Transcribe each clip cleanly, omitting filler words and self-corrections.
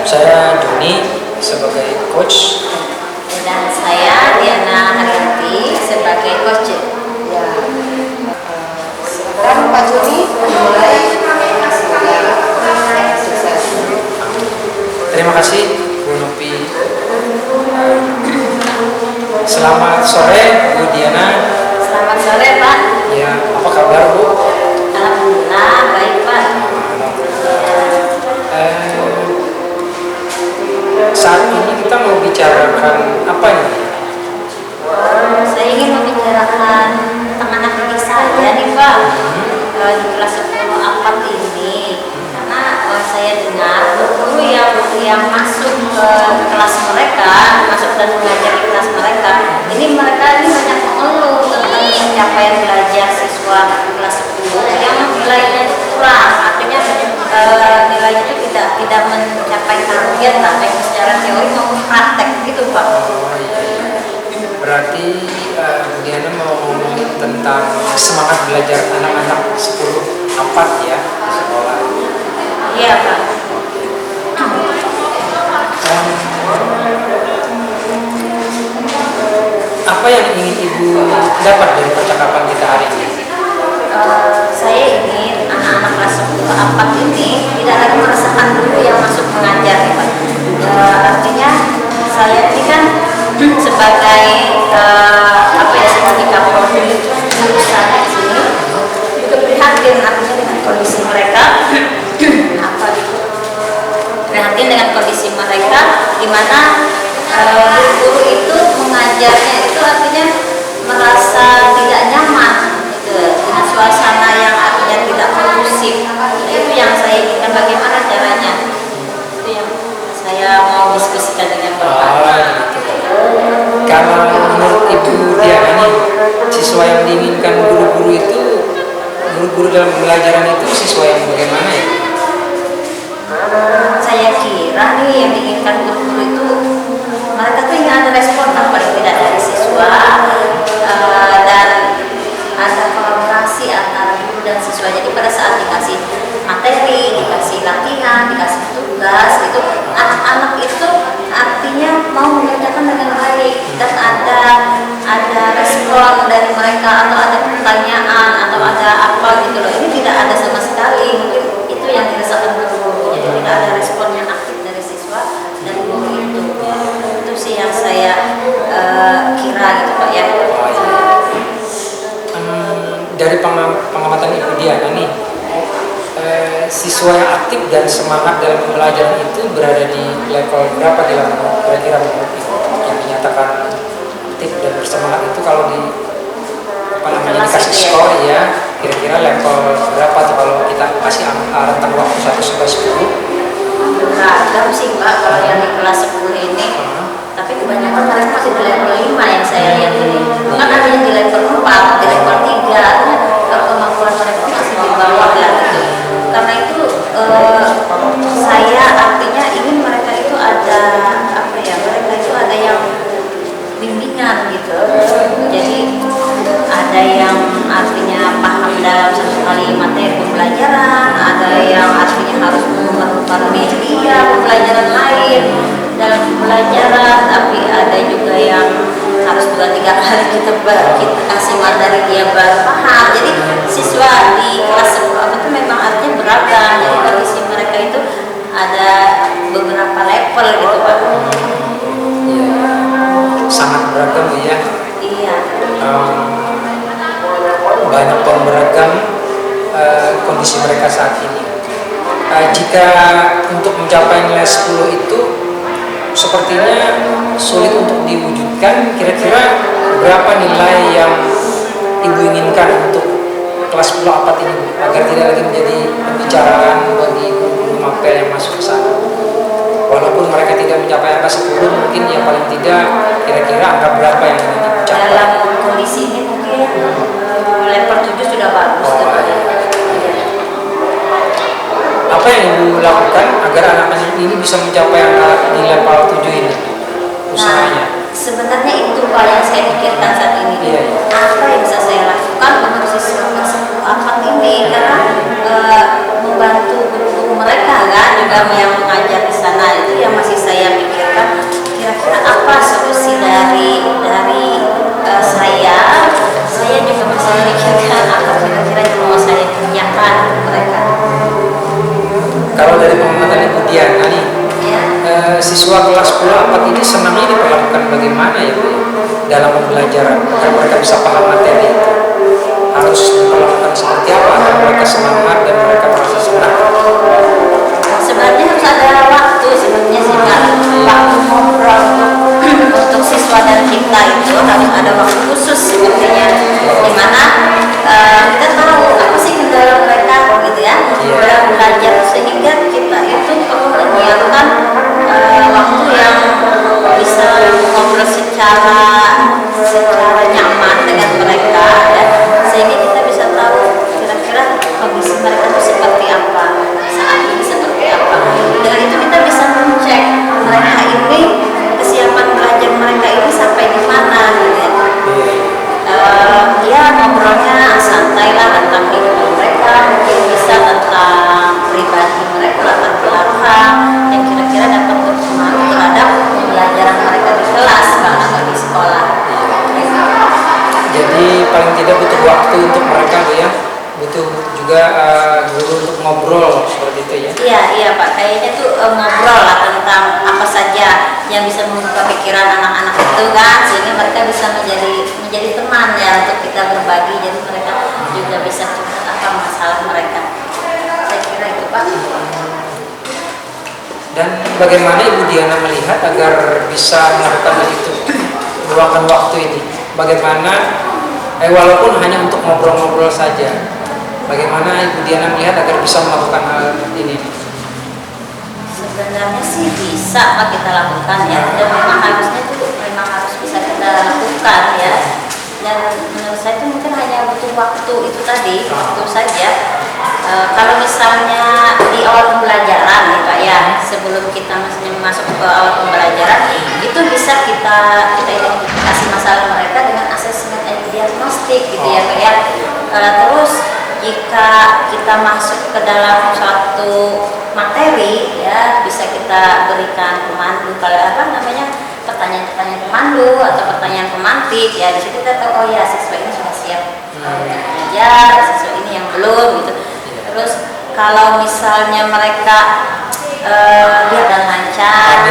Saya Joni sebagai coach. Dan saya Diana Haryanti sebagai coach. Ya. Sekarang Pak Joni mulai. Sukses. Terima kasih Bu Nopi. Selamat sore Bu Diana. Selamat sore Pak. Ya, apa kabar Bu? Alhamdulillah baik Pak. Saat ini kita mau bicarakan apa nih? Saya ingin membicarakan tentang anak didik saya nih Pak. Di kelas 10 APAT ini, karena saya dengar guru yang masuk ke kelas mereka, masuk dan mengajar di kelas mereka, ini banyak mengeluh tentang pencapaian belajar siswa kelas 10 yang nilainya itu kurang, artinya nilainya itu tidak mencapai target baik secara teori maupun praktek gitu Pak. Berarti Bu Diana mau ngomongin tentang semangat belajar anak-anak 10 APAT ya di sekolah. Iya Pak. Apa yang ingin Ibu dapat dari percakapan kita hari ini? Saya ingin anak-anak kelas 10 APAT ini tidak lagi merasakan guru yang masuk mengajar ya Pak. Artinya saya ini kan sebagai sebagai kapolri jurusan di sini juga prihatin artinya dengan kondisi mereka prihatin dengan kondisi mereka di mana guru itu mengajarnya itu artinya merasa tidak nyaman gitu, dengan suasana yang artinya tidak kondusif. Itu yang saya inginkan, bagaimana caranya, itu yang saya mau diskusikan dengan Bapak. Kalau menurut Ibu Diana nih, siswa yang diinginkan guru-guru itu, guru-guru dalam pembelajaran itu siswa yang bagaimana ya? Saya kira nih yang diinginkan guru-guru itu mereka tuh ingin ada respon paling tidak dari siswa, dan ada kolaborasi antara guru dan siswa. Jadi pada saat dikasih materi, dikasih latihan, dikasih tugas, itu anak-anak itu artinya mau mengerjakan dengan baik dan ada respon dari mereka atau ada pertanyaan atau ada apa gitu loh. Ini tidak ada sama sekali, mungkin itu yang dirasakan guru. Jadi tidak ada respon yang aktif dari siswa dan guru itu. Itu sih yang saya kira gitu Pak ya. Dari pengamatan Ibu Diana nih, siswa yang aktif dan semangat dalam pembelajaran itu berada di level berapa dalam kira-kira menurut Ibu? Yang dinyatakan aktif dan bersemangat itu kalau dikasih skor ya, kira-kira level berapa tuh kalau kita kasih rentang waktu 1 sampai 10? Beragam sih Pak kalau yang di kelas 10 ini, tapi kebanyakan mereka masih di level 5 yang saya lihat ini. Bukan ada yang di level 4, di level 3, kemampuan mereka masih di bawah lah gitu. Karena itu saya artinya ingin mereka itu ada mereka itu ada yang bimbingan gitu. Jadi ada yang artinya paham dalam satu kali materi pembelajaran, ada yang artinya harus memerlukan media pembelajaran lain dalam pembelajaran, tapi ada juga yang harus 2-3 kali kita kasih materi dia baru paham. Jadi siswa di kelas 10 itu memang artinya beragam. Jadi kondisi mereka itu ada beberapa level gitu Pak. Sangat beragam ya. Iya. Banyak dan beragam kondisi mereka saat ini. Jika untuk mencapai nilai 10 itu sepertinya sulit untuk diwujudkan, kira-kira berapa nilai yang Ibu inginkan untuk kelas 10 APAT ini agar tidak lagi menjadi pembicaraan bagi guru mapel yang masuk ke sana? Walaupun mereka tidak mencapai angka 10, mungkin yang paling tidak kira-kira angka berapa yang ingin dicapai? Dalam kondisi ini mungkin level 7 sudah bagus. Apa yang Ibu lakukan agar anak-anak ini bisa mencapai angka di level 7 ini? Usahanya? Sebenarnya itu Pak yang saya pikirkan saat ini. Iya. Apa yang bisa saya lakukan untuk siswa kelas 10 APAT ini, karena membantu guru-guru mereka kan juga yang mengajar di sana itu ya pembelajaran agar mereka bisa paham materi itu harus diperlakukan seperti apa agar mereka semangat dan mereka merasa senang? Sebenarnya harus ada waktu sebenarnya sih Pak, waktu ngobrol untuk siswa dan kita itu harus ada waktu khusus sepertinya, dimana kita tahu apa sih kendala mereka gitu ya dalam belajar, sehingga kita itu perlu menyiapkan waktu yang bisa ngobrol secara nyaman dengan mereka ya, sehingga kita bisa tahu kira-kira kondisi mereka itu seperti apa saat ini, seperti apa. Dengan itu kita bisa mencek mereka ini kesiapan belajar mereka ini sampai di mana gitu ya. Ya ngobrolnya santai lah tentang kehidupan mereka, mungkin bisa tentang pribadi mereka, latar belakang yang kira-kira dapat berpengaruh terhadap pembelajaran mereka di kelas atau di sekolah. Jadi paling tidak butuh waktu untuk mereka Bu ya, butuh juga guru untuk ngobrol seperti itu ya. Iya Pak, kayaknya tuh ngobrol lah tentang apa saja yang bisa membuka pikiran anak-anak itu kan, sehingga mereka bisa menjadi teman ya untuk kita berbagi, jadi mereka juga bisa curhat apa masalah mereka. Saya kira itu Pak. Dan bagaimana Ibu Diana melihat agar bisa melakukan hal itu, meluangkan waktu ini? Bagaimana, walaupun hanya untuk ngobrol-ngobrol saja, bagaimana Ibu Diana melihat agar bisa melakukan hal ini? Sebenarnya sih bisa Pak kita lakukan ya, dan memang harusnya itu memang harus bisa kita lakukan ya. Dan menurut saya itu mungkin hanya butuh waktu itu tadi, waktu saja. Kalau misalnya di awal pembelajaran ya Pak ya, sebelum kita masuk ke awal pembelajaran, itu bisa kita identifikasi masalah mereka dengan asesmen diagnostik gitu ya Pak ya. Terus jika kita masuk ke dalam suatu materi ya, bisa kita berikan pemandu, kalau pertanyaan-pertanyaan pemandu atau pertanyaan pemantik ya, di situ kita tahu oh ya siswa ini sudah siap belajar, siswa ini yang belum gitu. Terus kalau misalnya mereka dia dan lancar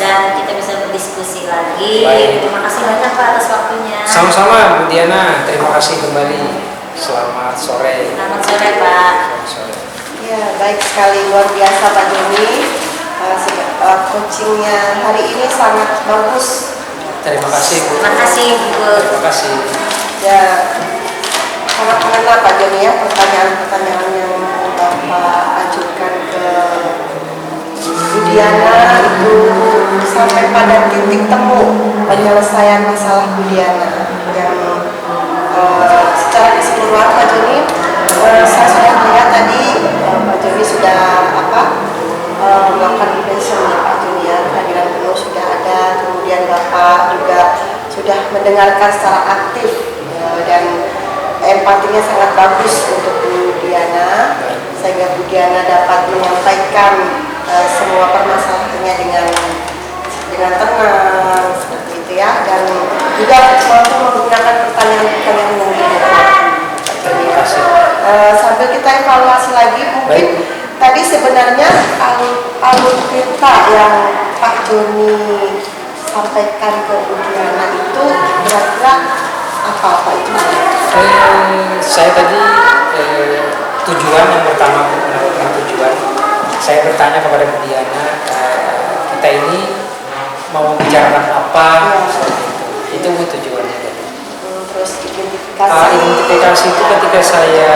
dan kita bisa berdiskusi lagi. Terima kasih banyak Pak atas waktunya. Sama-sama Bu Diana, terima kasih kembali. Selamat sore. Selamat sore Pak. Selamat sore. Ya, baik sekali, luar biasa Pak Joni. Coachingnya hari ini sangat bagus. Terima kasih Bu. Terima kasih Bu. Terima kasih. Ya, sangat mengena Pak Joni ya, pertanyaan-pertanyaan yang Bapak ajukan ke Bu Diana itu sampai pada titik temu penyelesaian masalah Bu Diana yang secara keseluruhan Pak Joni, saya sudah melihat tadi Pak Joni sudah melakukan impression ya Pak Joni ya, kehadiran penuh sudah ada, kemudian Bapak juga sudah mendengarkan secara aktif dan empatinya sangat bagus untuk Bu Diana, sehingga Bu Diana dapat menyampaikan semua permasalahannya dengan tenang seperti itu ya, dan juga mampu menggunakan pertanyaan-pertanyaan yang dibuat. Terima kasih. Sambil kita evaluasi lagi, mungkin tadi sebenarnya alur cerita yang Pak Joni sampaikan ke Bu Diana itu kira-kira apa itu? Saya tadi tujuan yang pertama menentukan tujuan, saya bertanya kepada Bu Diana, kita ini mau membicarakan apa, itu tujuannya tadi. Terus identifikasi. Identifikasi itu ketika saya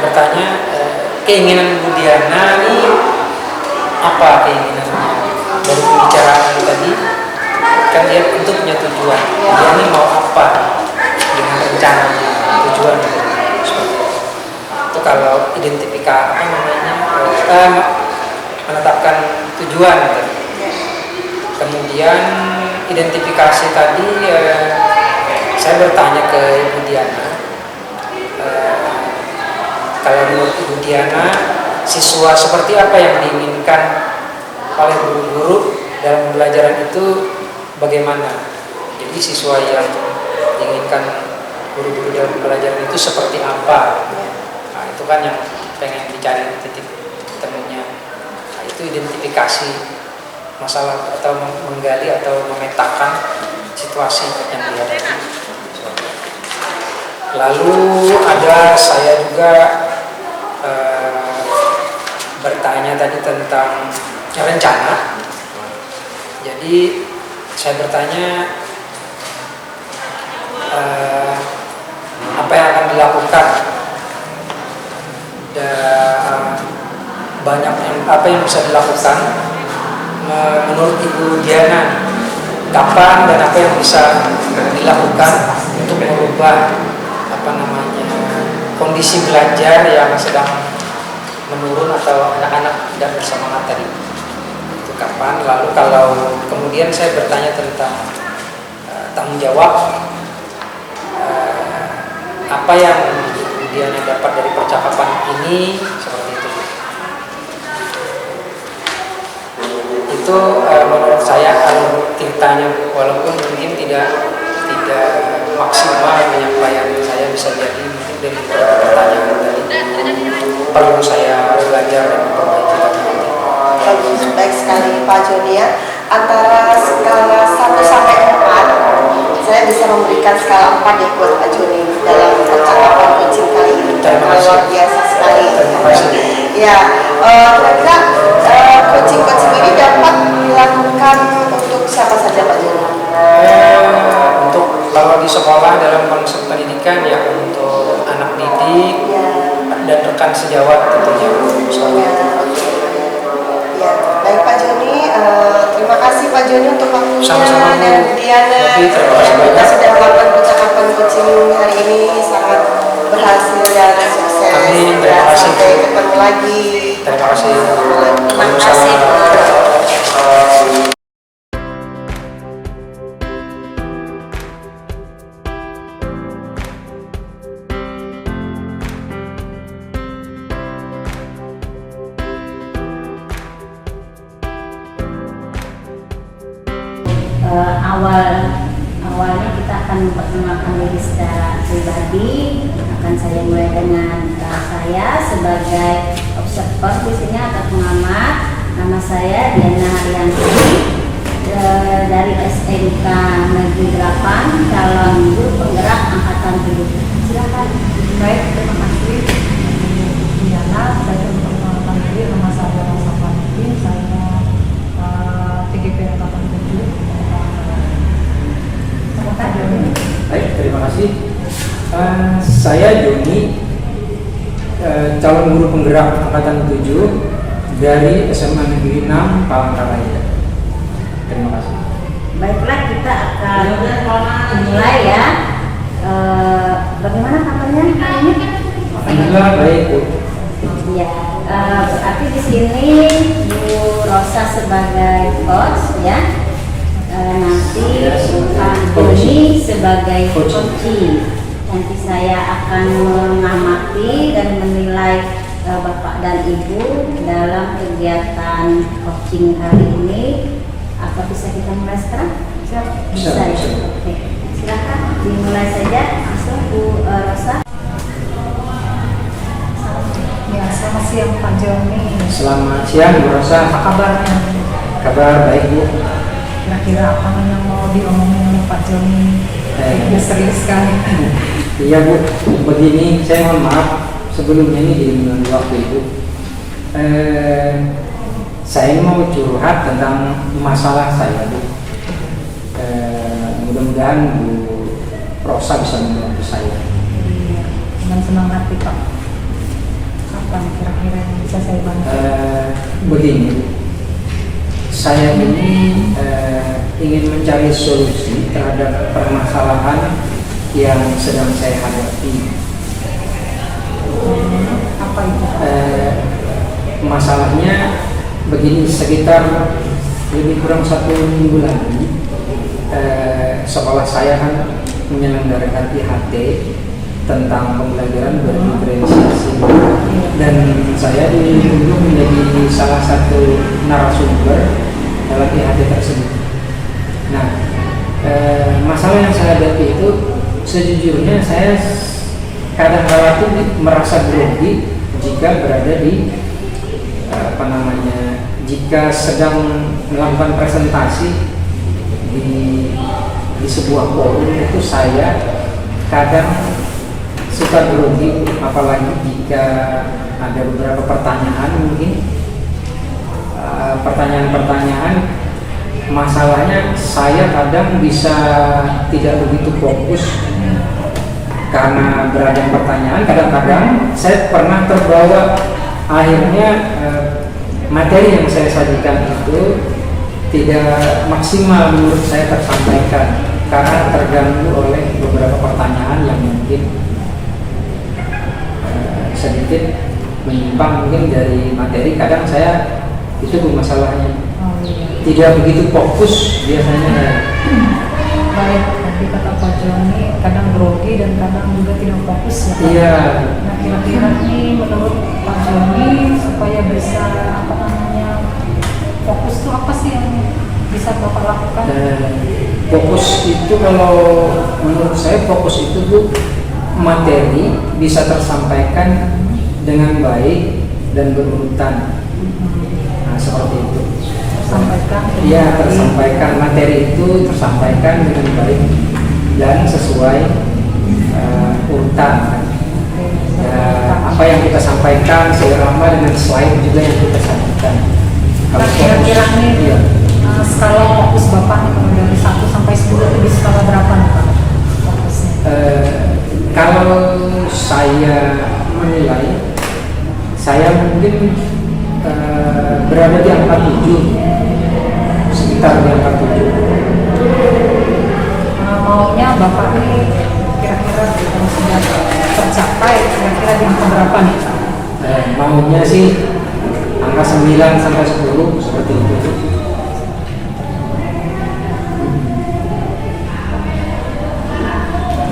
bertanya keinginan Bu Diana ini apa keinginannya dari pembicaraan tadi, kan dia tentu punya tujuan, dia ini mau apa dengan rencananya, tujuannya seperti itu. Kalau identifikasi menetapkan tujuan tadi. Kemudian identifikasi tadi saya bertanya ke Ibu Diana, kalau menurut Ibu Diana siswa seperti apa yang diinginkan oleh guru-guru dalam pembelajaran itu bagaimana? Jadi siswa yang diinginkan guru-guru dalam pembelajaran itu seperti apa? Nah, itu kan yang pengen dicari titik temunya. Nah, itu identifikasi masalah atau menggali atau memetakan situasi yang dihadapi. Lalu ada saya juga bertanya tadi tentang rencana. Jadi saya bertanya apa yang akan dilakukan, banyak apa yang bisa dilakukan menurut Ibu Diana, kapan dan apa yang bisa dilakukan untuk merubah kondisi belajar yang sedang menurun atau anak-anak tidak bersemangat tadi, itu kapan. Lalu kalau kemudian saya bertanya tentang tanggung jawab, apa yang dia dapat dari percakapan ini, seperti itu. Itu menurut saya alur ceritanya, walaupun mungkin tidak maksimal penyampaian saya, bisa jadi mungkin dari pertanyaan tadi perlu saya belajar dan memperbaiki lagi. Bagus, baik sekali Pak Joni ya. Antara skala 1 sampai 4, saya bisa memberikan skala 4 ya buat Pak Joni dalam percakapan coaching kali ini. Luar biasa sekali. Ya, kira-kira coaching ini dapat dilakukan untuk siapa saja Pak Joni? Untuk kalau di sekolah dalam konsep pendidikan ya untuk anak didik dan rekan sejawat tentunya. Ya, baik Pak Joni, terima kasih Pak Joni untuk waktunya. Sama-sama, dan Diana. Kita sudah melakukan percakapan coaching hari ini sangat berhasil dan sukses. Amin, terima kasih. Sampai ketemu lagi. Terima kasih. Terima kasih. Awalnya kita akan memperkenalkan diri secara pribadi. Akan saya mulai dengan saya sebagai observer di sini atau pengamat. Nama saya Diana Haryanti dari SMK Negeri 8, calon guru penggerak angkatan 7. Silakan. Baik, terima kasih Diana. Saya memperkenalkan diri, nama saya Rosa Fadli. Saya TGP angkatan 7. Baik, terima kasih. Saya Joni, calon guru penggerak angkatan 7 dari SMA Negeri 6 Palangkaraya. Terima kasih. Baiklah, kita akan mulai ya. Bagaimana kabarnya hari ini? Alhamdulillah baik, Bu. Ya, berarti di sini Bu Rosa sebagai coach ya. Nanti Pak Joni sebagai coaching. Nanti saya akan mengamati dan menilai Bapak dan Ibu dalam kegiatan coaching hari ini. Apa bisa kita mulai sekarang? Bisa ya? Oke, silakan dimulai saja. Langsung Bu Rosa. Ya, selamat siang Pak Joni. Selamat siang Bu Rosa. Apa kabarnya? Kabar baik, Bu. Kira-kira apa yang mau diomongin oleh Pak Joni? Dia serius sekali. Iya Bu, begini saya mohon maaf sebelumnya ini di menunggu waktu Ibu. Saya mau curhat tentang masalah saya Bu. Mudah-mudahan Bu Rosa bisa membantu saya. Dengan senang hati Pak. Apa kira-kira yang bisa saya bantu? Begini, saya ini ingin mencari solusi terhadap permasalahan yang sedang saya hadapi. Apa itu? Masalahnya begini, sekitar lebih kurang 1 minggu lagi sekolah saya kan menyelenggarakan IHT tentang pembelajaran berdiferensiasi, dan saya ditunjuk menjadi salah satu narasumber dalam IHT tersebut. Nah, masalah yang saya hadapi itu sejujurnya saya kadang-kadang tuh merasa grogi jika berada di jika sedang melakukan presentasi di sebuah forum itu saya kadang suka grogi, apalagi jika ada beberapa pertanyaan mungkin pertanyaan-pertanyaan. Masalahnya saya kadang bisa tidak begitu fokus karena beragam pertanyaan. Kadang-kadang saya pernah terbawa, akhirnya materi yang saya sajikan itu tidak maksimal menurut saya tersampaikan karena terganggu oleh beberapa pertanyaan yang mungkin sedikit menyimpang mungkin dari materi. Kadang saya itu masalahnya tidak begitu fokus biasanya. Baik, tadi kata Pak Joni kadang grogi dan kadang juga tidak fokus ya Pak. Iya. Nah kira-kira nih menurut Pak Joni supaya bisa fokus itu apa sih yang bisa Bapak lakukan? Fokus itu kalau menurut saya fokus itu Bu, materi bisa tersampaikan dengan baik dan berurutan. Nah seperti itu. Iya, tersampaikan materi itu tersampaikan dengan baik dan sesuai urutan. Ya, apa yang kita sampaikan seirama dengan slide juga yang kita sampaikan. Kalau kira-kira nih iya. Skala fokus Bapak nih kalau dari 1 sampai 10 itu di skala berapa nih Pak fokusnya? Kalau saya menilai, saya mungkin berada di angka 7. Sekitar di angka 7. Maunya Bapak ini kira-kira kalau sudah tercapai kira-kira di angka berapa nih? Maunya sih angka 9 sampai 10 seperti itu.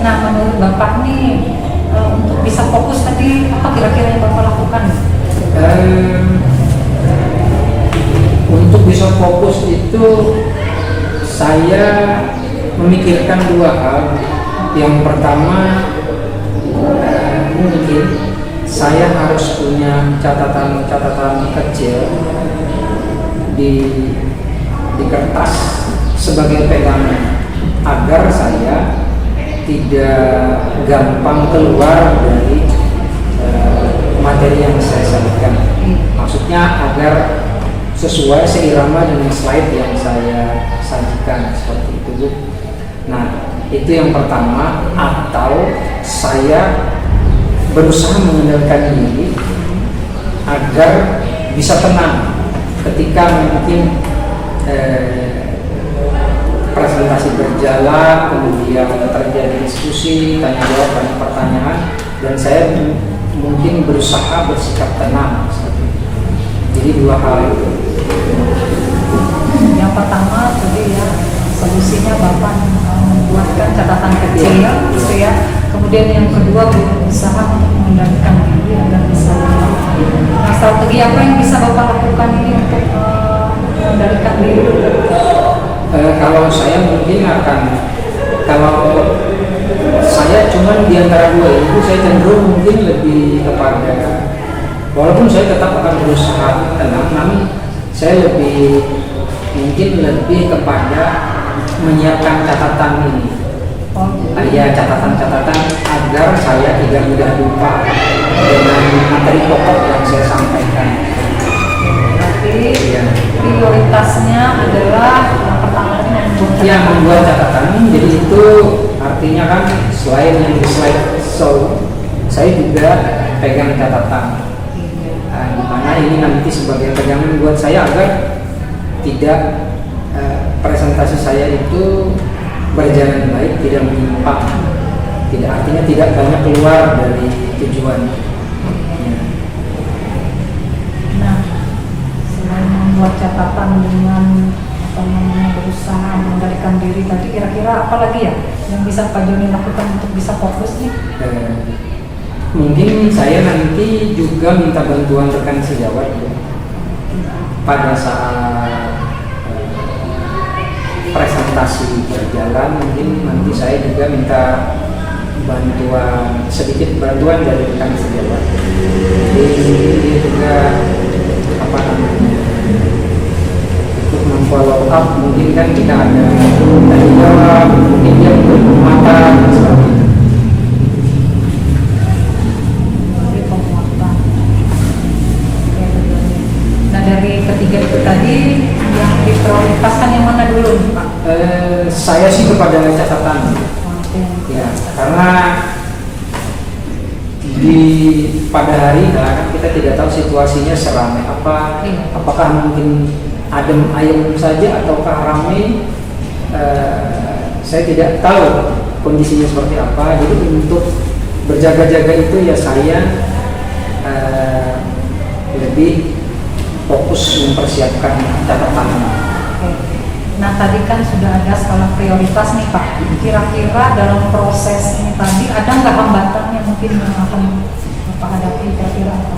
Nah menurut Bapak nih untuk bisa fokus tadi apa kira-kira yang Bapak lakukan? Untuk bisa fokus itu saya memikirkan 2 hal. Yang pertama mungkin saya harus punya catatan kecil di kertas sebagai pegangan agar saya tidak gampang keluar dari materi yang saya sampaikan. Maksudnya agar sesuai seirama dengan slide yang saya sajikan seperti itu Bu. Nah itu yang pertama. Atau saya berusaha mengendalikan diri agar bisa tenang ketika mungkin presentasi berjalan, kemudian terjadi diskusi, tanya jawab, banyak pertanyaan, dan saya mungkin berusaha bersikap tenang. Jadi 2 hal itu. Yang pertama tadi ya solusinya Bapak membuatkan catatan kecil gitu ya. Kemudian yang kedua berusaha untuk mengendalikan diri agar bisa. Nah strategi apa yang bisa Bapak lakukan ini untuk mengendalikan diri? Kalau saya mungkin kalau saya cuman di antara 2 itu saya cenderung mungkin lebih kepada, walaupun saya tetap akan berusaha tenang, namun saya mungkin lebih kepada menyiapkan catatan ini. Ya catatan-catatan agar saya tidak mudah lupa dengan materi pokok yang saya sampaikan. Berarti ya. Prioritasnya adalah yang pertama ini membuat catatan. Jadi itu artinya kan selain yang di slide saya juga pegang catatan. Di mana ini nanti sebagai pegangan buat saya agar tidak presentasi saya itu berjalan baik, tidak menyimpang, artinya tidak banyak keluar dari tujuan. Nah, selain membuat catatan dengan berusaha mengendalikan diri tadi, kira-kira apa lagi ya yang bisa Pak Joni lakukan untuk bisa fokus nih? Mungkin saya nanti juga minta bantuan rekan sejawat pada saat presentasi berjalan. Mungkin nanti saya juga minta sedikit bantuan dari rekan sejawat. Jadi dia juga untuk memfollow up, mungkin kan kita ada tanya jawab, mungkin dia mata seperti itu. Jadi yang diprioritaskan yang mana dulu nih Pak? Saya sih kepada catatan. Oke. Ya, karena pada hari kan kita tidak tahu situasinya seramai apa, Iya. apakah mungkin adem ayem saja ataukah ramai. Saya tidak tahu kondisinya seperti apa. Jadi untuk berjaga-jaga itu ya saya lebih fokus mempersiapkan catatan. Oke. Nah tadi kan sudah ada skala prioritas nih Pak. Kira-kira dalam proses ini tadi ada nggak hambatan yang mungkin yang akan Bapak hadapi kira-kira apa?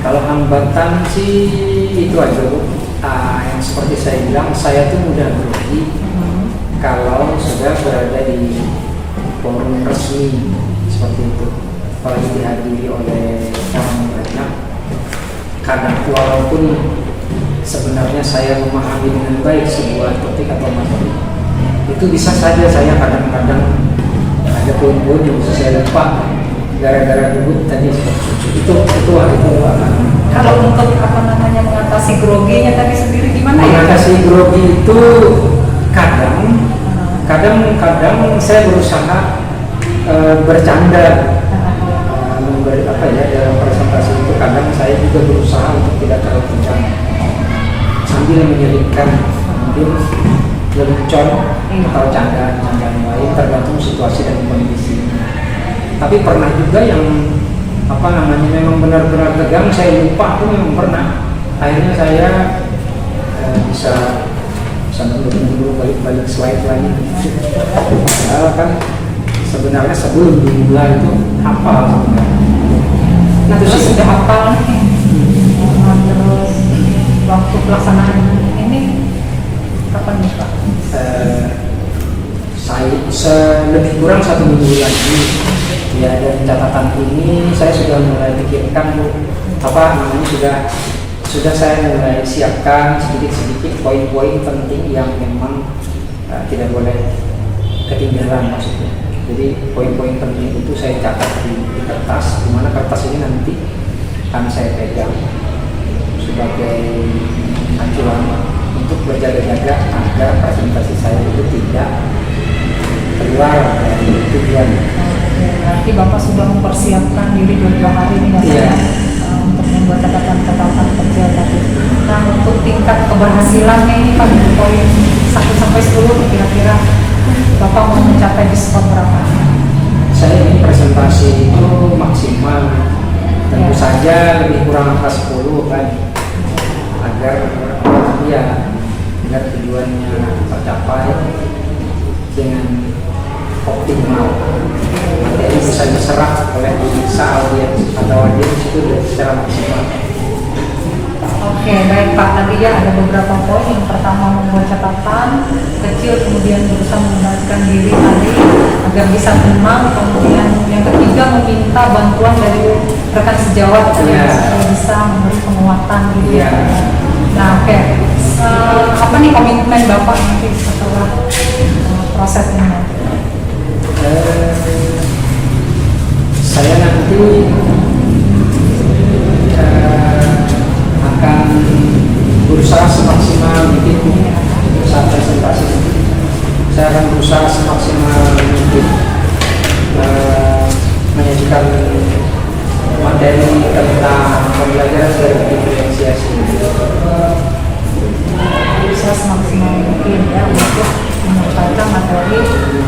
Kalau hambatan sih itu aja Bu. Yang seperti saya bilang, saya tuh mudah grogi kalau sudah berada di forum resmi seperti itu, apalagi dihadiri oleh orang banyak. Kadang walaupun sebenarnya saya memahami dengan baik sebuah topik atau materi, itu bisa saja saya kadang-kadang ada poin-poin yang bisa saya lupa gara-gara dulu tadi itu akan. Kalau untuk apa namanya mengatasi groginya tadi sendiri gimana ya? Mengatasi grogi itu kadang saya berusaha bercanda, memberi apa ya dalam presentasi itu. Kadang saya juga berusaha untuk tidak terlalu kencang sambil menyelipkan mungkin lelucon atau candaan lain tergantung situasi dan kondisi. Tapi pernah juga yang memang benar-benar tegang, saya lupa itu memang pernah. Akhirnya saya bisa dulu balik slide lagi. Padahal kan sebenarnya sebelum dimulai itu hafal sebenarnya. Nah terus sudah hafal nih. Terus waktu pelaksanaan ini kapan nih Pak? Saya lebih kurang 1 minggu lagi. Ya, dari catatan ini saya sudah mulai pikirkan Bu, sudah saya mulai siapkan sedikit-sedikit poin-poin penting yang memang tidak boleh ketinggalan maksudnya. Jadi poin-poin penting itu saya catat di kertas, di mana kertas ini nanti akan saya pegang sebagai acuan untuk berjaga-jaga agar presentasi saya itu tidak keluar dari tujuan. Berarti Bapak sudah mempersiapkan diri 2 hari ini ya untuk membuat catatan kerja tadi. Nah untuk tingkat keberhasilannya ini Pak, poin 1 sampai 10 kira-kira Bapak mau mencapai di skor berapa? Saya ini presentasi itu maksimal, tentu saja lebih kurang angka 10 kan, agar tujuannya tercapai dengan optimal. Materi bisa diserap oleh audiens itu secara maksimal. Oke, baik Pak. Tadi ya ada beberapa poin. Yang pertama membuat catatan kecil, kemudian berusaha mengendalikan diri tadi agar bisa tenang. Kemudian yang ketiga meminta bantuan dari rekan sejawat supaya bisa memberi penguatan gitu. Nah, oke. Apa nih komitmen Bapak nanti setelah proses ini? Saya nanti akan berusaha semaksimal mungkin saat presentasi. Saya akan berusaha semaksimal mungkin menyajikan materi tentang pembelajaran dari diferensiasi. Berusaha semaksimal mungkin ya untuk menyampaikan materi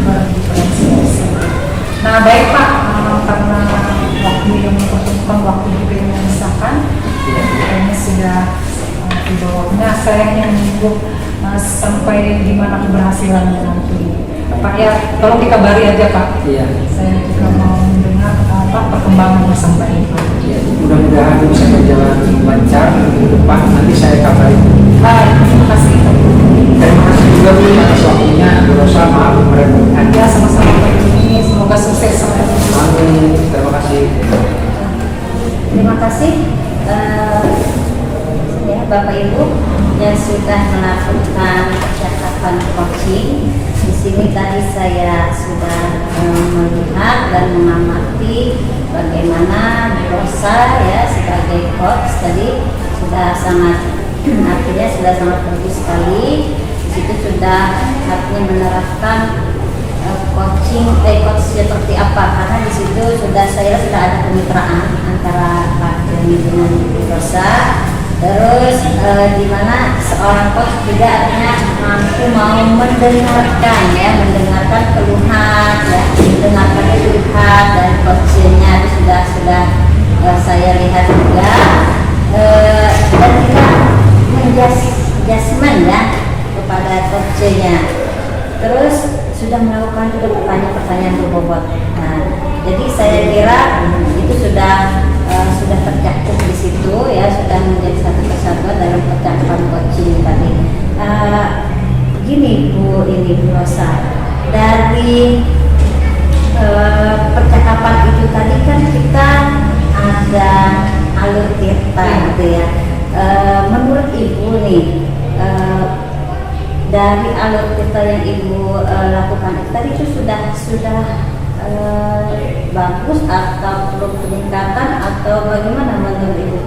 berdiferensiasi. Nah baik Pak, karena waktu yang mempertemukan waktu juga yang memisahkan, kayaknya sudah di bawahnya. Saya hanya menunggu sampai di mana keberhasilan nanti. Pak ya, tolong dikabari aja Pak. Iya. Saya juga mau mendengar perkembangan sampai ini. Ya, mudah-mudahan bisa berjalan lancar minggu depan. Nanti saya kabari. Baik, terima kasih. Terima kasih juga Bu atas waktunya. Berusaha maaf merepotkan. Ya sama-sama Pak ini, semoga sukses sampai tujuan. Amin. Terima kasih. Terima kasih ya Bapak Ibu yang sudah melakukan catatan persiapan coaching. Di sini tadi saya sudah melihat dan mengamati bagaimana Bu Rosa ya sebagai coach tadi sudah sangat artinya sudah sangat bagus sekali. Di situ sudah artinya menerapkan coaching seperti apa, karena di situ sudah ada kemitraan antara Pak Joni dengan Bu Rosa. Terus di mana seorang coach juga artinya mampu mau mendengarkan keluhan ya, mendengarkan curhat dari coachnya itu sudah saya lihat juga, dan juga menjudgment ya kepada coachnya. Terus sudah melakukan juga pertanyaan-pertanyaan berbobot. Nah, jadi saya kira itu sudah tercakup di situ ya, sudah menjadi satu kesatuan dalam percakapan coaching tadi. Gini Bu Rosa, dari percakapan itu tadi kan kita ada alur cerita gitu ya. Menurut Ibu nih, dari alur cerita yang Ibu lakukan tadi itu sudah bagus atau perlu peningkatan atau bagaimana menurut Ibu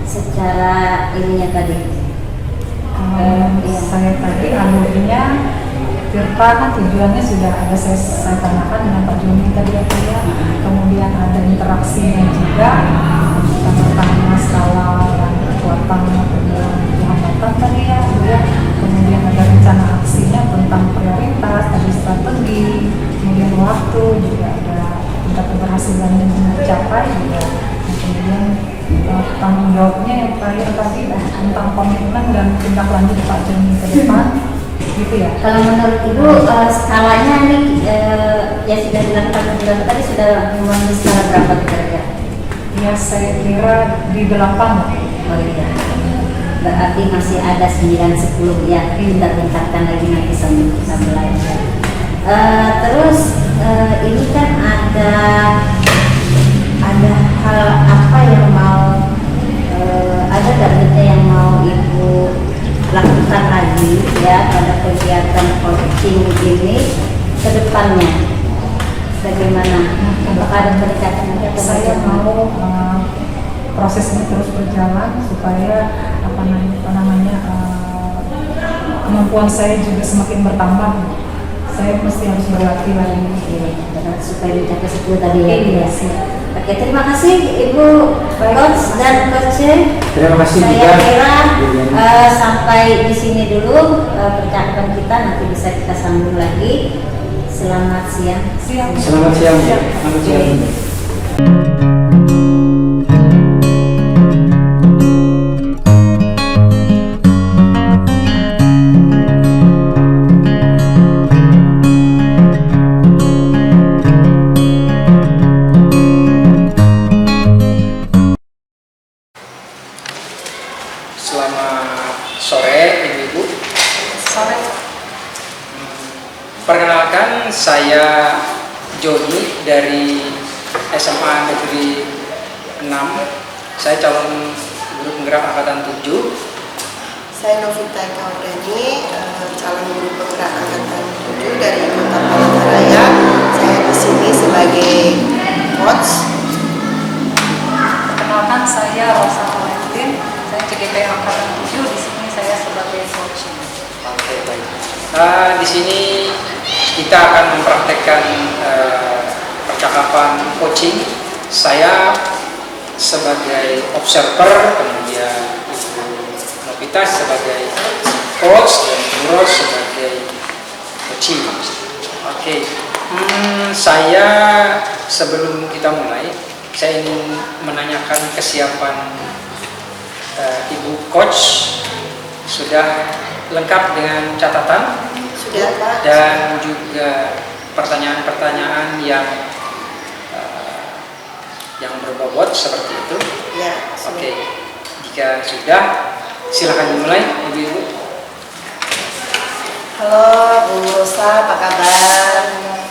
secara ininya tadi? Saya tadi alurnya Tirta kan tujuannya sudah ada saya tanyakan dengan Pak Joni tadi ya, kemudian ada interaksinya juga, kita bertanya skala dan kekuatan Tuhan tadi ya, kemudian ada rencana aksinya tentang prioritas, tadi strategi, kemudian waktu juga ada tingkat keberhasilan yang mencapai juga, kemudian tanggung jawabnya yang terakhir tadi tentang komitmen dan tindak lanjut Pak Joni ke depan gitu ya. Kalau menurut Ibu skalanya nih ya sudah dilakukan tadi sudah memenuhi skala berapa kira-kira? Ya saya kira di 8. Oh iya, berarti masih ada 9-10 ya, kita tingkatkan lagi nanti sambil belajar. Terus ini kan ada hal apa yang mau ada gak yang mau Ibu lakukan lagi ya pada kegiatan coaching ini ke depannya? Bagaimana? Apakah ada peningkatan? Saya mau proses ini terus berjalan supaya kemampuan saya juga semakin bertambah. Saya mesti harus berlatih lagi supaya mencapai 10 tadi ya. Iya. Oke, terima kasih Ibu Coach dan Coach. Terima kasih Saya juga. kira sampai di sini dulu percakapan kita, nanti bisa kita sambung lagi. Selamat siang. Selamat siang. Selamat siang. Selamat sore Ibu-Ibu. Sore. Perkenalkan, saya Joni dari SMA Negeri 6. Saya calon guru penggerak angkatan 7. Saya Novita Kaureni, calon guru penggerak angkatan 7 dari Kota Palangkaraya. Saya di sini sebagai coach. Perkenalkan, saya Rosa Valentin, saya CGP angkatan 7, di sini saya sebagai coach. Oke, baik. Di sini kita akan mempraktekkan percakapan coaching. Saya sebagai observer, kemudian Ibu Novita sebagai coach dan Bu Ros sebagai coaching. Oke. Saya sebelum kita mulai, saya ingin menanyakan kesiapan Ibu Coach. Sudah lengkap dengan catatan? Sudah, Pak. Dan juga pertanyaan-pertanyaan yang berbobot seperti itu. Ya, sudah. Oke. Jika sudah, silakan dimulai, Ibu-Ibu. Halo Bu Rosa, apa kabar?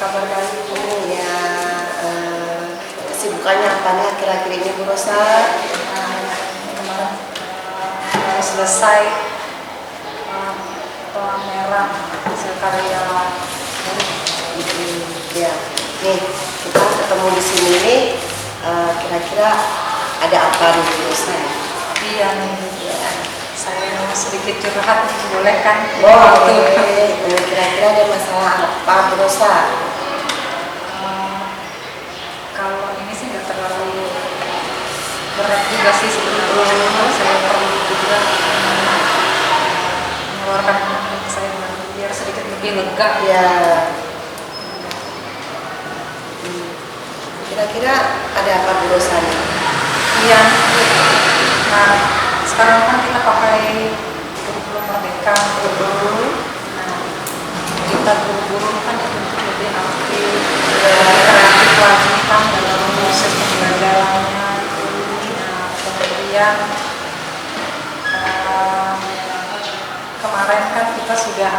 Kabar baik Bu. Ya, kesibukannya apa nih akhir-akhir ini Bu Rosa? Selesai pameran hasil karya murid. Ya, nih kita ketemu di sini nih, kira-kira ada apa nih Bu Rosa? Iya nih, saya mau sedikit curhat, boleh kan? Boleh. Kira-kira ada masalah apa Bu Rosa? Kalau ini sih nggak terlalu berat juga sih sebetulnya. Saya perlu juga mengeluarkan saya biar sedikit lebih lega. Ya. Kira-kira ada apa Bu Rosa nih? Iya. Nah, sekarang kan kita pakai kurikulum Merdeka. Nah, kita guru-guru kan untuk lebih aktif, kreatif lagi kan dalam proses pembelajarannya. Nah, kemudian kemarin kan kita sudah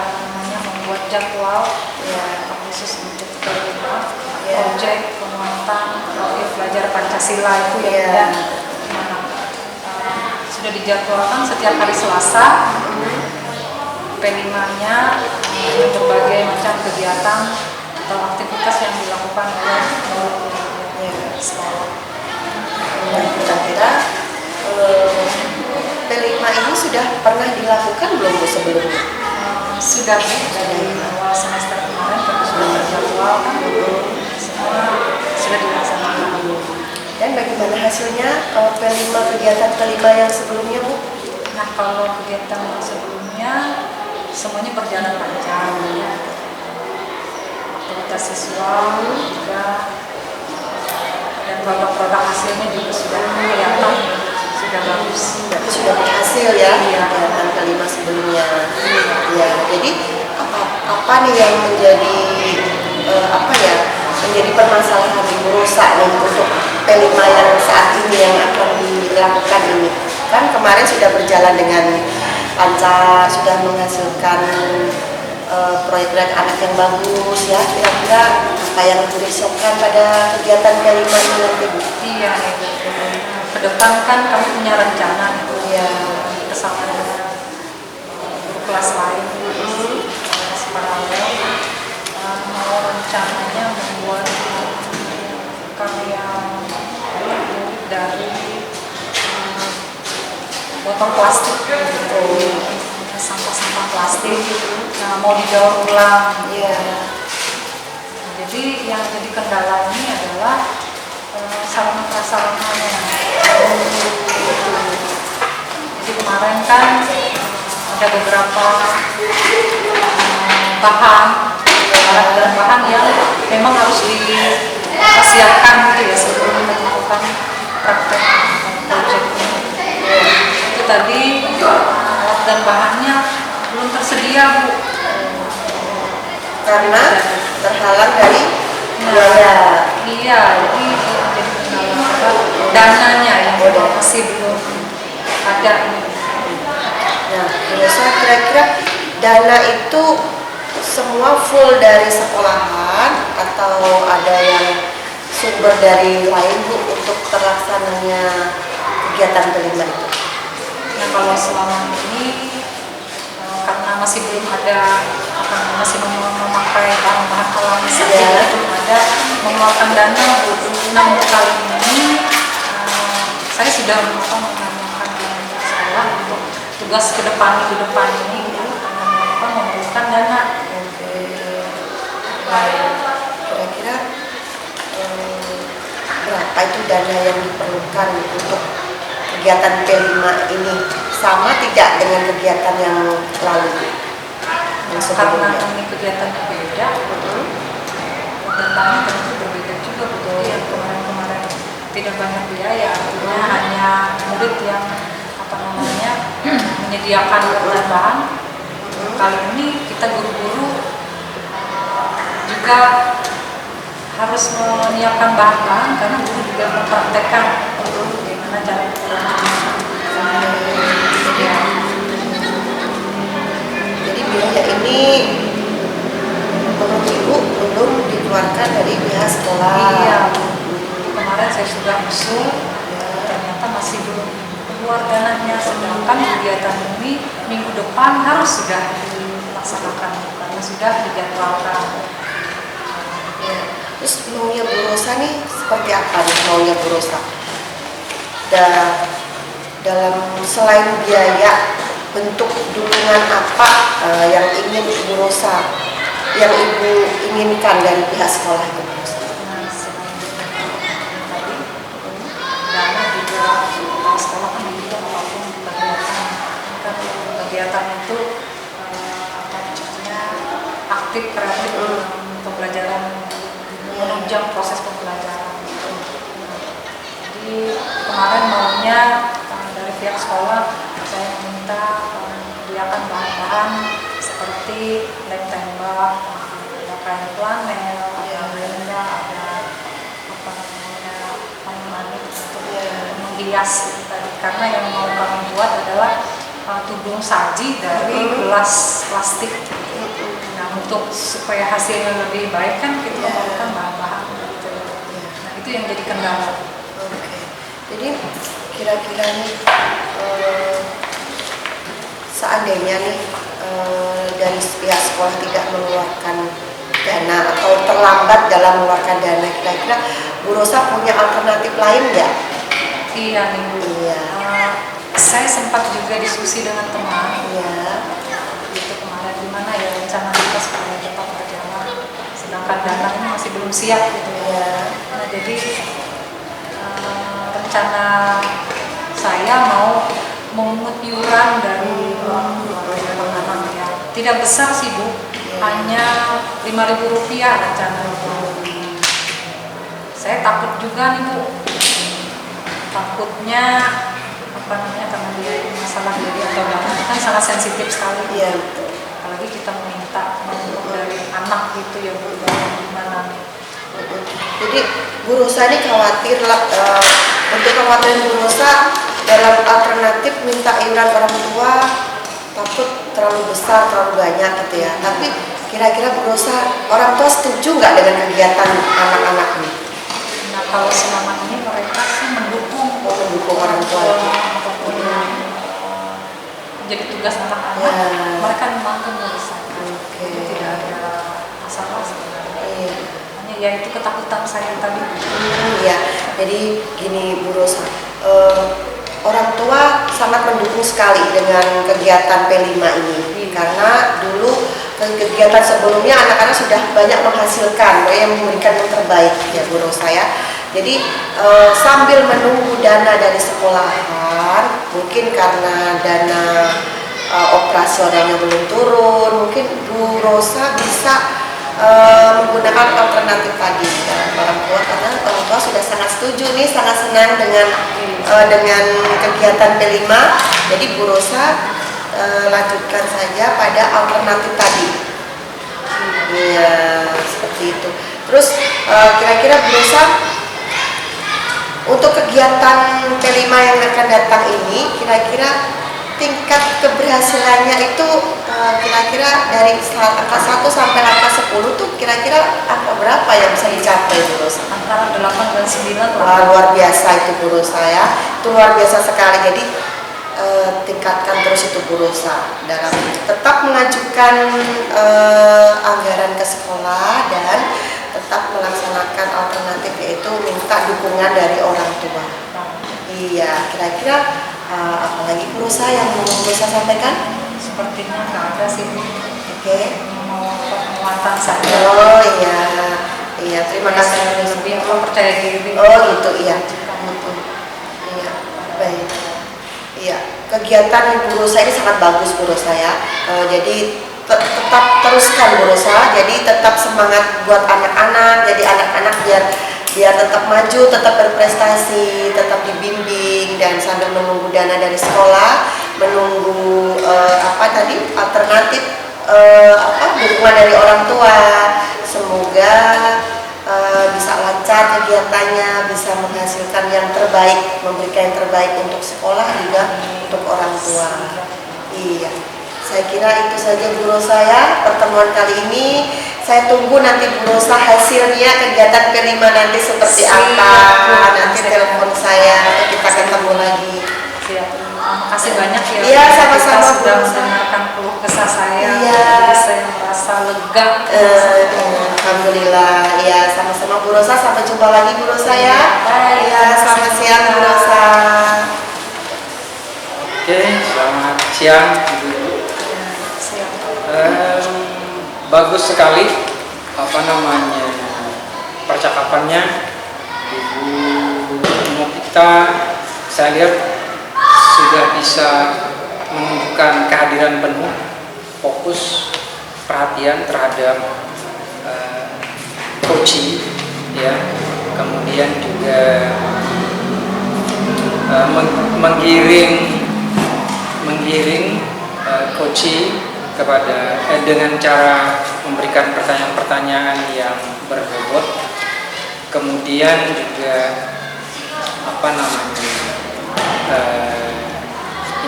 membuat jadwal ya khusus untuk kelima proyek penguatan profil pelajar Pancasila itu ya. Sudah dijadwalkan setiap hari Selasa. P5-nya berbagai macam kegiatan atau aktivitas yang dilakukan oleh sekolah. Dan kira-kira P5 ini sudah pernah dilakukan belum Bu sebelumnya? Sudah dari awal semester kemarin kita sudah terjadwal kan, semua sudah dilaksanakan. Dan bagaimana hasilnya kalau P5 kegiatan kelima yang sebelumnya Bu? Nah, kalau kegiatan yang sebelumnya semuanya berjalan lancar. Aktivitas siswa juga dan produk hasilnya juga sudah kelihatan sudah bagus. Sudah berhasil ya Iya. kegiatan kelima sebelumnya. Ya, jadi apa nih yang menjadi menjadi permasalahan di Bu Rosa nih untuk P5 yang saat ini yang akan dilakukan ini? Kan kemarin sudah berjalan dengan lancar, sudah menghasilkan proyek-proyek anak yang bagus ya. Kira-kira apa yang disiapkan pada kegiatan P5 ini nanti Bu? Iya, ke depan kan kami punya rencana itu ya bersama dengan guru kelas lain paralel mau rencananya membuat karya dari botol plastik gitu, sampah-sampah plastik. Nah, mau didaur ulang. Iya. Jadi yang jadi kendala ini adalah sarana prasarananya. Jadi kemarin kan ada beberapa bahan yang memang harus disiapkan gitu ya sebelum melakukan praktek proyek ini. Itu tadi alat dan bahannya belum tersedia Bu. Karena terhalang dari biaya. Iya, jadi kendala dananya yang masih belum ada. Nah, biasanya kira-kira dana itu semua full dari sekolahan atau ada yang sumber dari lain Bu untuk terlaksananya kegiatan kelima itu? Nah, kalau selama ini karena masih belum ada masih memakai bahan-bahan alami saja, belum ada mengeluarkan dana untuk 6 kali ini. Saya sudah mengamankan di sekolah untuk tugas ke depan ini memerlukan dana. Kira-kira berapa itu dana yang diperlukan untuk kegiatan P5 ini? Sama tidak dengan kegiatan yang lalu? Karena ini kegiatan berbeda, dananya tentu berbeda juga betul. Yang kemarin tidak banyak biaya, artinya hanya murid yang menyediakan bahan. Kali ini kita guru-guru juga harus menyiapkan bahan-bahan karena guru juga mempraktekkan bagaimana cara Jadi biaya ini menurut Ibu belum dikeluarkan dari pihak sekolah. Iya, kemarin saya sudah usul, ternyata masih belum keluar dananya. Sedangkan kegiatan ini minggu depan harus sudah laksanakan karena sudah dijadwalkan. Ya. Terus maunya Bu Rosa nih seperti apa nih maunya Bu Rosa? Dalam selain biaya, bentuk dukungan apa yang ingin Bu Rosa, yang Ibu inginkan dari pihak sekolah itu Bu Rosa? Nah, selain tadi dana juga sekolah kan juga apapun kegiatan itu apa namanya aktif kreatif pembelajaran menunjang proses pembelajaran. Jadi kemarin maunya dari pihak sekolah saya meminta menyediakan bahan-bahan seperti lem tembak, ada kain flanel, ada benda, ada apa namanya manik untuk menghias tadi. Karena yang mau kami buat adalah tudung saji dari gelas plastik. Nah, untuk supaya hasilnya lebih baik kan kita memerlukan bahan-bahan gitu. Nah, itu yang jadi kendala. Oke. Jadi kira-kira nih seandainya nih dari pihak sekolah tidak mengeluarkan dana atau terlambat dalam mengeluarkan dana, kira-kira Bu Rosa punya alternatif lain nggak? Iya nih Bu. Iya. Saya sempat juga diskusi dengan teman. Iya. Itu kemarin gimana ya rencana kita supaya tetap berjalan. Sedangkan dana ini masih belum siap gitu ya. Iya. Nah, jadi rencana saya mau memungut iuran dari teman-teman ya. Tidak besar sih Bu, hanya Rp5.000 rencana itu. Saya takut juga nih Bu, takutnya apa namanya karena dia ini masalah jadi atau dana kan sangat sensitif sekali. Iya. Apalagi kita meminta dari anak gitu ya Bu, gimana nih? Jadi Bu Rosa ini khawatir lah, untuk kekhawatiran Bu Rosa dalam alternatif minta iuran orang tua takut terlalu besar, terlalu banyak gitu ya. Tapi kira-kira Bu Rosa, orang tua setuju nggak dengan kegiatan anak-anak ini? Nah, kalau selama ini mereka sih mendukung orang tua. apapun yang menjadi tugas anak-anak, Ya. mereka memang menyelesaikan. Oke. Jadi tidak ada masalah sebenarnya. Iya. Hanya ya itu ketakutan saya tadi. Iya. Jadi gini Bu Rosa, orang tua sangat mendukung sekali dengan kegiatan P5 ini karena dulu kegiatan sebelumnya anak-anak sudah banyak menghasilkan, yang memberikan yang terbaik ya Bu Rosa ya. Jadi sambil menunggu dana dari sekolahan, mungkin karena dana operasionalnya belum turun, mungkin Bu Rosa bisa menggunakan alternatif tadi orang tua, karena orang tua sudah sangat setuju nih, sangat senang dengan kegiatan P5. Jadi Bu Rosa lanjutkan saja pada alternatif tadi. Iya, seperti itu. Terus kira-kira Bu Rosa untuk kegiatan P5 yang akan datang ini, kira-kira tingkat keberhasilannya itu kira-kira dari angka 1 sampai angka 10 tuh kira-kira angka berapa yang bisa dicapai Bu Rosa? Antara 8 dan 9. Wah, luar biasa itu Bu Rosa ya. Itu luar biasa sekali. Jadi tingkatkan terus itu Bu Rosa dalam tetap mengajukan anggaran ke sekolah dan tetap melaksanakan alternatif, yaitu minta dukungan dari orang tua. Iya, kira-kira apalagi Bu Rosa yang mau Bu Rosa sampaikan? Sepertinya nggak ada sih. Oke. Mau penguatan saja. Oh iya, iya, terima kasih. Lebih percaya diri. Oh gitu, iya. Iya, baik. Iya, kegiatan Bu Rosa ini sangat bagus Bu Rosa ya. Jadi tetap teruskan Bu Rosa. Jadi tetap semangat buat anak-anak. Jadi anak-anak biar tetap maju, tetap berprestasi, tetap dibimbing, dan sambil menunggu dana dari sekolah, menunggu alternatif dukungan dari orang tua. Semoga bisa lancar kegiatannya, bisa menghasilkan yang terbaik, memberikan yang terbaik untuk sekolah juga untuk orang tua. Iya, saya kira itu saja Bu Rosa ya pertemuan kali ini. Saya tunggu nanti Bu Rosa hasilnya kegiatan P5 nanti seperti apa. Nanti telepon saya atau kita ketemu lagi. Siap. makasih banyak ya. Iya, sama-sama, Kita sudah Bu. mendengarkan keluh kesah saya. Iya. Jadi saya merasa lega. Alhamdulillah, ya sama-sama Bu Rosa, sampai jumpa lagi Bu Rosa ya. Baik. Ya, selamat siang Bu Rosa. Oke, selamat siang Ibu. Siap. Bagus sekali apa namanya percakapannya Ibu kita. Saya lihat sudah bisa menunjukkan kehadiran penuh, fokus, perhatian terhadap coaching, ya. Kemudian juga menggiring coaching kepada dengan cara memberikan pertanyaan-pertanyaan yang berbobot. Kemudian juga apa namanya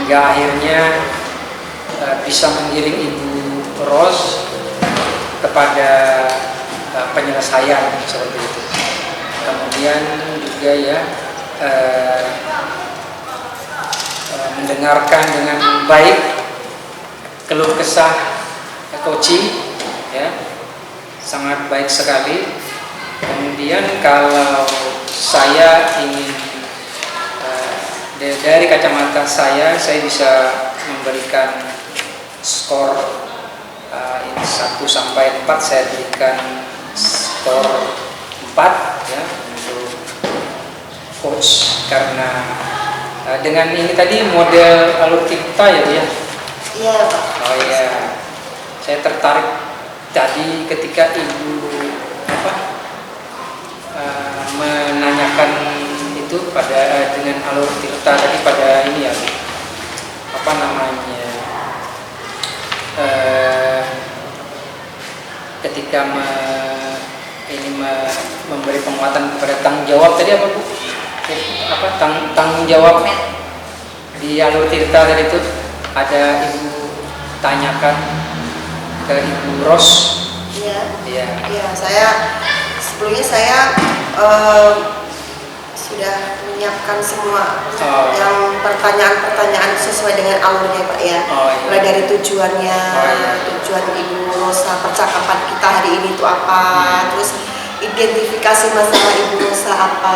hingga akhirnya bisa menggiring Ibu Ros kepada penyelesaian seperti itu. Kemudian juga ya mendengarkan dengan baik keluh kesah coaching, ya, sangat baik sekali. Kemudian kalau saya ingin dari kacamata saya bisa memberikan skor ini 1 sampai 4, saya berikan skor 4 ya untuk coach, karena dengan ini tadi model alur kita ya Bu ya. Iya Pak. Oh iya, saya tertarik tadi ketika Ibu menanyakan itu pada dengan alur tirta tadi pada ini ya, apa namanya ketika memberi penguatan kepada tanggung jawab tadi apa Bu? Apa tanggung jawab di alur tirta tadi itu ada Ibu tanyakan ke Ibu Ros. Iya. Iya. Iya, sebelumnya saya sudah menyiapkan semua yang pertanyaan-pertanyaan sesuai dengan alurnya Pak ya. Mulai dari tujuannya, tujuan Ibu Rosa, percakapan kita hari ini itu apa, terus identifikasi masalah Ibu Rosa apa,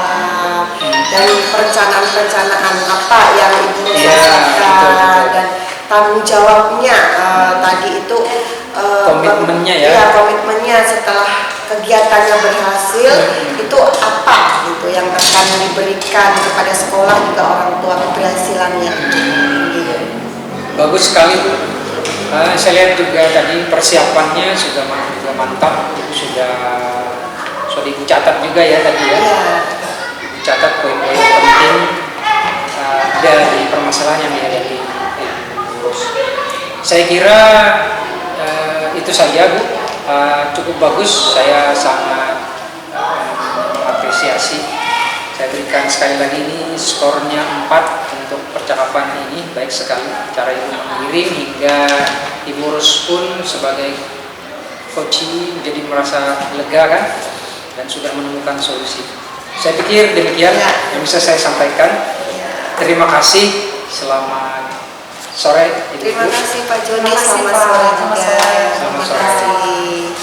dan perencanaan-perencanaan apa yang Ibu Rosa lakukan, dan tanggung jawabnya tadi itu komitmennya ya. Iya, komitmennya setelah kegiatannya berhasil itu apa gitu yang akan diberikan kepada sekolah juga orang tua keberhasilannya. Gitu. Bagus sekali Bu. Saya lihat juga tadi persiapannya sudah mantap, sudah Ibu catat juga ya tadi ya. Iya. Ibu catat poin-poin penting dari permasalahan yang dihadapi Ibu. Saya kira itu saja Bu. Cukup bagus, saya sangat mengapresiasi. Saya berikan sekali lagi ini skornya 4 untuk percakapan ini, baik sekali cara Ibu mengiring hingga Ibu Ros pun sebagai coaching menjadi merasa lega kan, dan sudah menemukan solusi. Saya pikir demikian yang bisa saya sampaikan. Terima kasih, selamat sore Ibu. Terima kasih Pak Joni, Terima kasih, selamat Pak. sore Selamat juga. sore. Terima kasih.